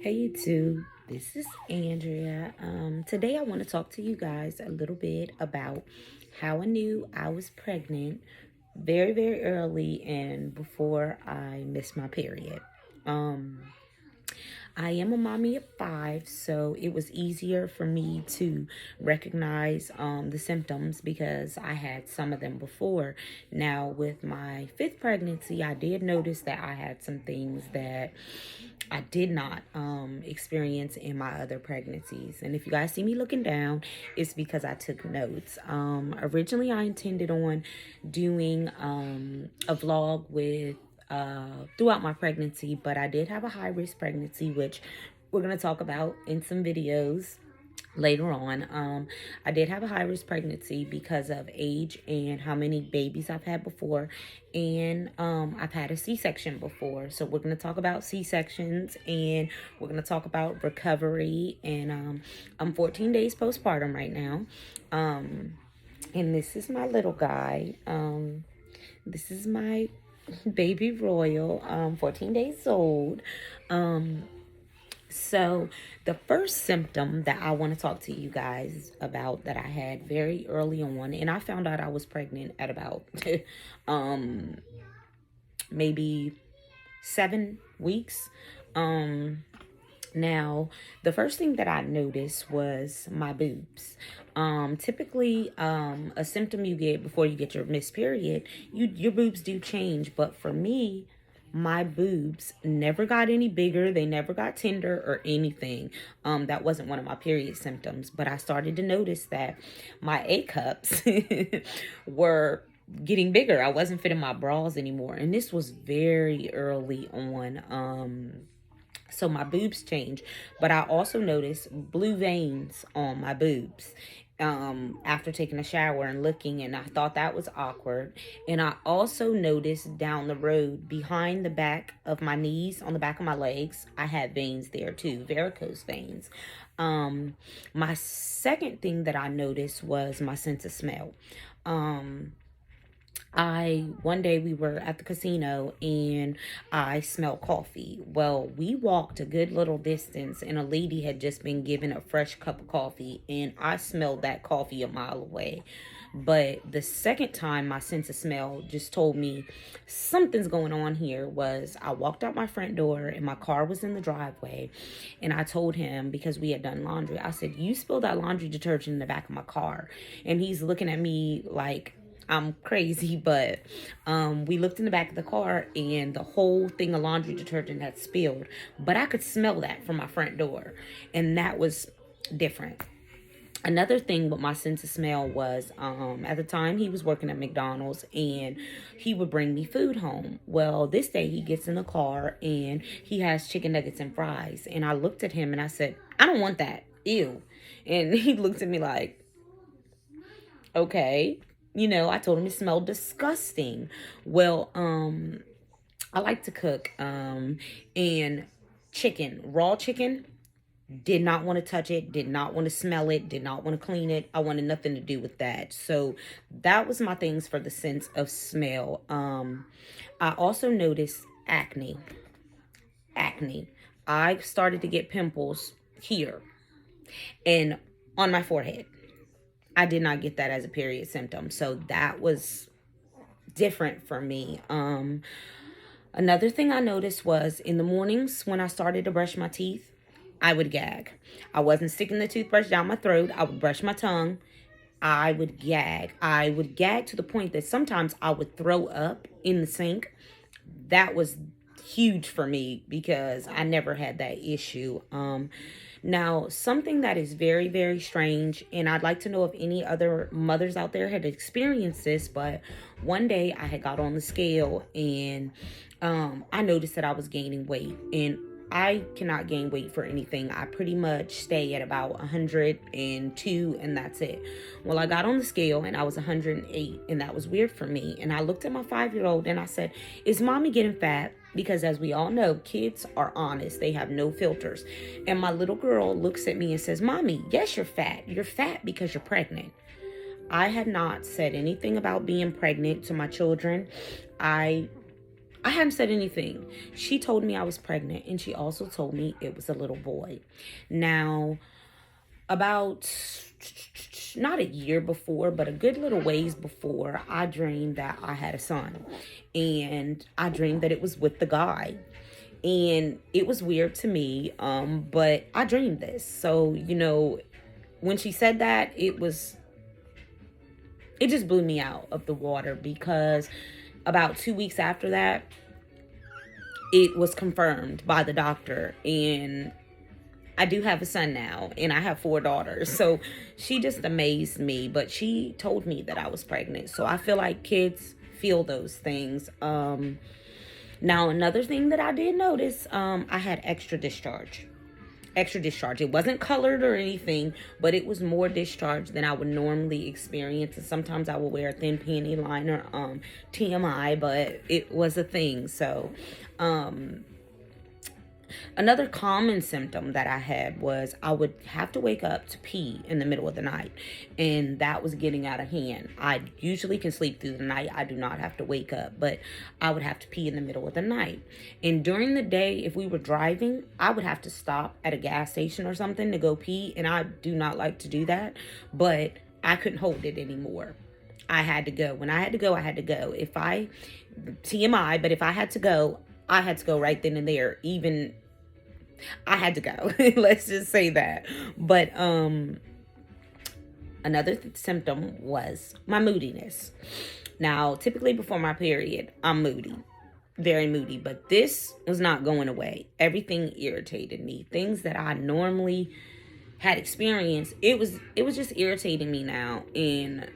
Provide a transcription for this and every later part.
Hey YouTube, this is Andrea. Today I want to talk to you guys a little bit about how I knew I was pregnant very early and before I missed my period. Um, I am a mommy of five, so it was easier for me to recognize the symptoms because I had some of them before. Now, with my fifth pregnancy, I did notice that I had some things that I did not experience in my other pregnancies. And if you guys see me looking down, it's because I took notes. Originally, I intended on doing a vlog with throughout my pregnancy, but I did have a high risk pregnancy, which we're going to talk about in some videos later on. I did have a high risk pregnancy because of age and how many babies I've had before, and I've had a C-section before. So we're going to talk about C-sections, and we're going to talk about recovery, and I'm 14 days postpartum right now. And this is my little guy. This is my baby Royal, 14 days old. So the first symptom that I want to talk to you guys about that I had very early on, and I found out I was pregnant at about maybe 7 weeks. Now, the first thing that I noticed was my boobs. Typically, a symptom you get before you get your missed period, your boobs do change. But for me, my boobs never got any bigger. They never got tender or anything. That wasn't one of my period symptoms. But I started to notice that my A cups were getting bigger. I wasn't fitting my bras anymore. And this was very early on. So my boobs changed, but I also noticed blue veins on my boobs after taking a shower and looking, and I thought that was awkward. And I also noticed down the road behind the back of my knees, on the back of my legs, I had veins there too, varicose veins. My second thing that I noticed was my sense of smell. One day we were at the casino and I smelled coffee. Well, we walked a good little distance and a lady had just been given a fresh cup of coffee, and I smelled that coffee a mile away. But the second time my sense of smell just told me something's going on here was I walked out my front door and my car was in the driveway, and I told him, because we had done laundry, I said, "You spilled that laundry detergent in the back of my car." And he's looking at me like I'm crazy, but we looked in the back of the car and the whole thing of laundry detergent had spilled, but I could smell that from my front door, and that was different. Another thing with my sense of smell was at the time he was working at McDonald's and he would bring me food home. Well, this day he gets in the car and he has chicken nuggets and fries, and I looked at him and I said, "I don't want that, ew." And he looked at me like, okay. I told him it smelled disgusting. Well, I like to cook, and raw chicken, did not want to touch it, did not want to smell it, did not want to clean it. I wanted nothing to do with that. So that was my things for the sense of smell. I also noticed acne. I started to get pimples here and on my forehead. I did not get that as a period symptom. So that was different for me. Another thing I noticed was in the mornings when I started to brush my teeth, I would gag. I wasn't sticking the toothbrush down my throat. I would brush my tongue. I would gag. I would gag to the point that sometimes I would throw up in the sink. That was huge for me because I never had that issue. Now, something that is very strange, and I'd like to know if any other mothers out there had experienced this, but one day I had got on the scale and I noticed that I was gaining weight, and I cannot gain weight for anything. I pretty much stay at about 102 and that's it. Well, I got on the scale and I was 108, and that was weird for me. And I looked at my 5-year-old and I said, "Is mommy getting fat?" Because as we all know, kids are honest. They have no filters. And my little girl looks at me and says, "Mommy, yes, you're fat. You're fat because you're pregnant." I had not said anything about being pregnant to my children. I I hadn't said anything. She told me I was pregnant, and she also told me it was a little boy. Now, about not a year before, but a good little ways before, I dreamed that I had a son. And I dreamed that it was with the guy. And it was weird to me, but I dreamed this. So, when she said that, it just blew me out of the water, because about 2 weeks after that, it was confirmed by the doctor, and I do have a son now, and I have 4 daughters. So she just amazed me, but she told me that I was pregnant. So I feel like kids feel those things. Now, another thing that I did notice, I had extra discharge. It wasn't colored or anything, but it was more discharge than I would normally experience. And sometimes I would wear a thin panty liner, TMI, but it was a thing. So, another common symptom that I had was I would have to wake up to pee in the middle of the night, and that was getting out of hand. I usually can sleep through the night. I do not have to wake up, but I would have to pee in the middle of the night. And during the day, if we were driving, I would have to stop at a gas station or something to go pee, and I do not like to do that, but I couldn't hold it anymore. I had to go. When I had to go, I had to go. TMI, but if I had to go, I had to go right then and there. Even I had to go. Let's just say that. But another symptom was my moodiness. Now, typically before my period, I'm moody. Very moody. But this was not going away. Everything irritated me. Things that I normally had experienced, it was just irritating me now. And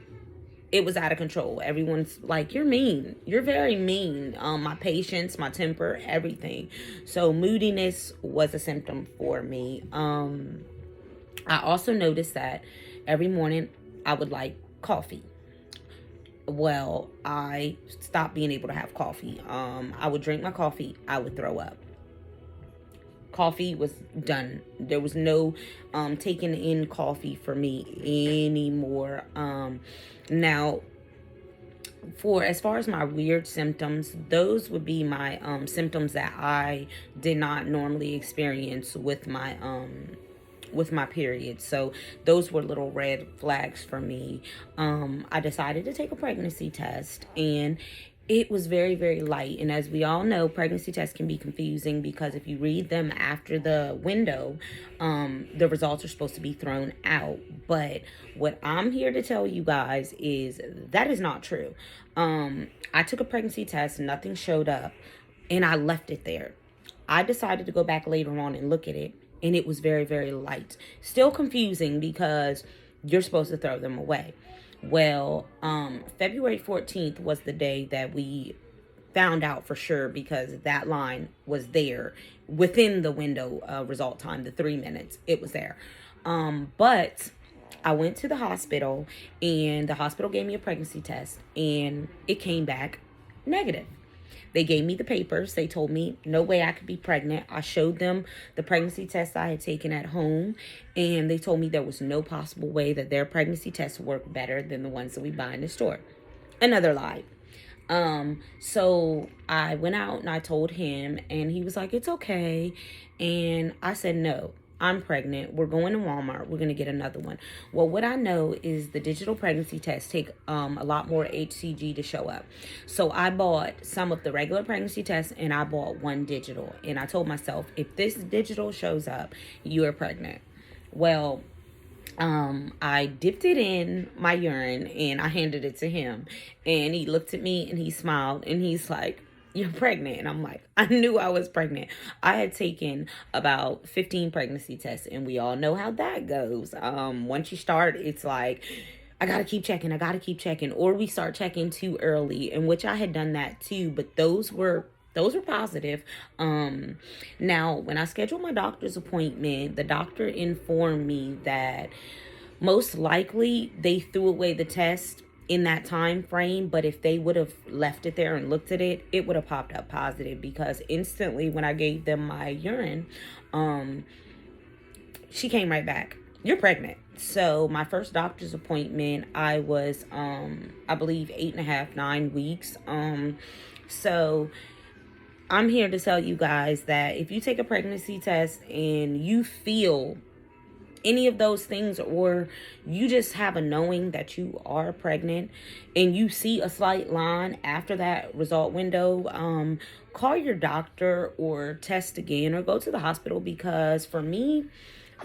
it was out of control. Everyone's like, you're mean. You're very mean. My patience, my temper, everything. So moodiness was a symptom for me. I also noticed that every morning I would like coffee. Well, I stopped being able to have coffee. I would drink my coffee. I would throw up. Coffee was done. There was no taking in coffee for me anymore. Now, as far as my weird symptoms, those would be my symptoms that I did not normally experience with my period. So those were little red flags for me. I decided to take a pregnancy test, and it was very, very light. And as we all know, pregnancy tests can be confusing, because if you read them after the window, the results are supposed to be thrown out. But what I'm here to tell you guys is that is not true. I took a pregnancy test, nothing showed up, and I left it there. I decided to go back later on and look at it, and it was very, very light. Still confusing, because you're supposed to throw them away. Well, February 14th was the day that we found out for sure, because that line was there within the window result time, the 3 minutes. It was there. But I went to the hospital, and the hospital gave me a pregnancy test, and it came back negative. They gave me the papers. They told me no way I could be pregnant. I showed them the pregnancy test I had taken at home, and they told me there was no possible way that their pregnancy tests work better than the ones that we buy in the store. Another lie. So I went out and I told him, and he was like, it's okay. And I said, no, I'm pregnant. We're going to Walmart. We're going to get another one. Well, what I know is the digital pregnancy tests take a lot more HCG to show up. So I bought some of the regular pregnancy tests, and I bought one digital. And I told myself, if this digital shows up, you are pregnant. Well, I dipped it in my urine, and I handed it to him. And he looked at me, and he smiled, and he's like, you're pregnant. And I'm like, I knew I was pregnant. I had taken about 15 pregnancy tests, and we all know how that goes. Once you start, it's like, I gotta keep checking, or we start checking too early, in which I had done that too, but those were positive. Now, when I scheduled my doctor's appointment, the doctor informed me that most likely they threw away the test in that time frame, but if they would have left it there and looked at it, it would have popped up positive, because instantly when I gave them my urine, she came right back, you're pregnant. So my first doctor's appointment, I was I believe 8.5, 9 weeks. So I'm here to tell you guys that if you take a pregnancy test and you feel any of those things, or you just have a knowing that you are pregnant and you see a slight line after that result window, call your doctor or test again or go to the hospital, because for me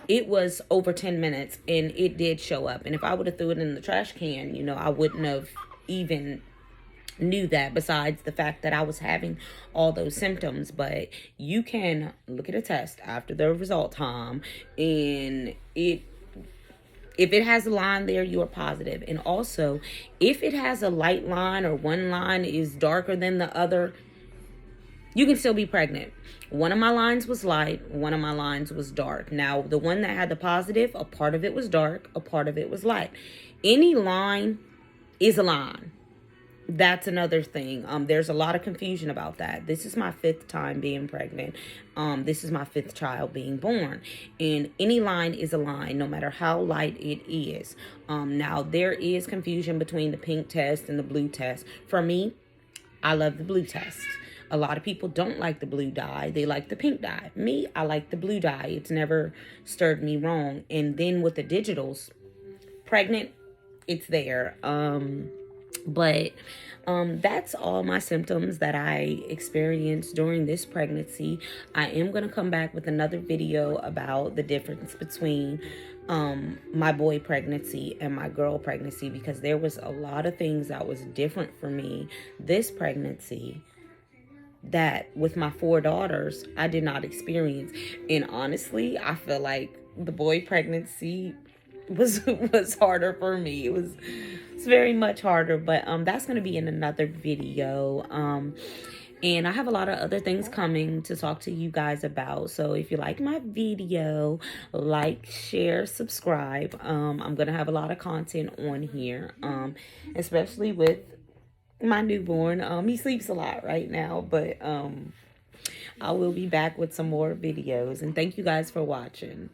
it was over 10 minutes and it did show up. And if I would have threw it in the trash can, I wouldn't have even knew that, besides the fact that I was having all those symptoms. But you can look at a test after the result time, and if it has a line there, you are positive. And also, if it has a light line or one line is darker than the other, you can still be pregnant. One of my lines was light, one of my lines was dark. Now, the one that had the positive, a part of it was dark, a part of it was light. Any line is a line. That's another thing. There's a lot of confusion about that. This is my 5th time being pregnant. This is my 5th child being born. And any line is a line, no matter how light it is. Now, there is confusion between the pink test and the blue test. For me, I love the blue test. A lot of people don't like the blue dye. They like the pink dye. Me, I like the blue dye. It's never stirred me wrong. And then with the digitals, pregnant, it's there. But that's all my symptoms that I experienced during this pregnancy. I am going to come back with another video about the difference between my boy pregnancy and my girl pregnancy, because there was a lot of things that was different for me this pregnancy that with my 4 daughters I did not experience. And honestly, I feel like the boy pregnancy was harder for me. It's very much harder, but that's going to be in another video. And I have a lot of other things coming to talk to you guys about. So if you like my video, like, share, subscribe. I'm going to have a lot of content on here, especially with my newborn. He sleeps a lot right now, but I will be back with some more videos. And thank you guys for watching.